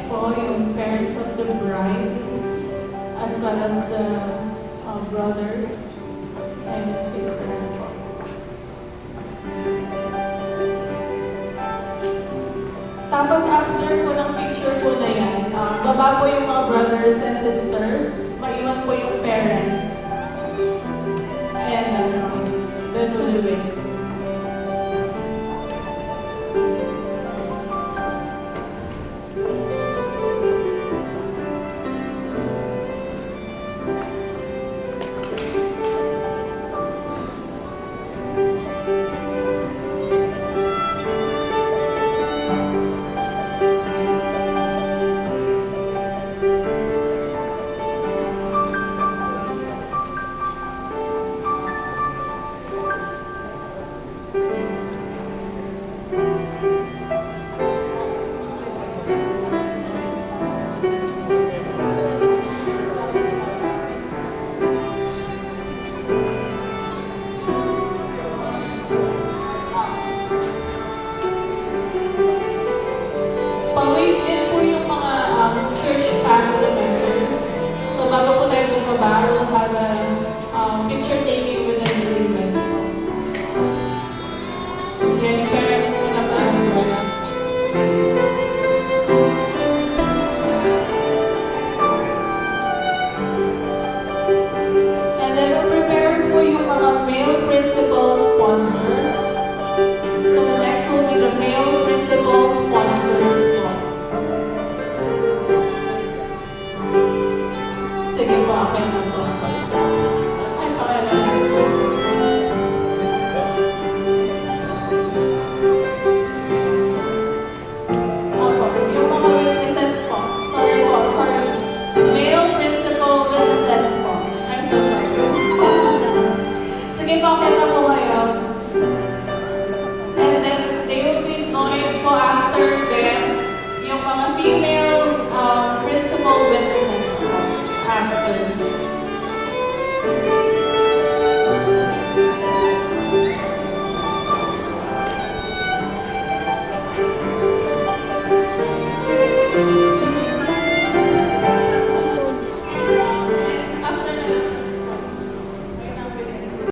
po, yung parents of the bride, as well as the brothers and sisters po. Tapos after po ng picture po na yan, baba po yung mga brothers and sisters, maiwan po yung parents. And the newlywed. Pawait din po yung mga church family member. So bago po tayo bumaba, we'll have a picture taking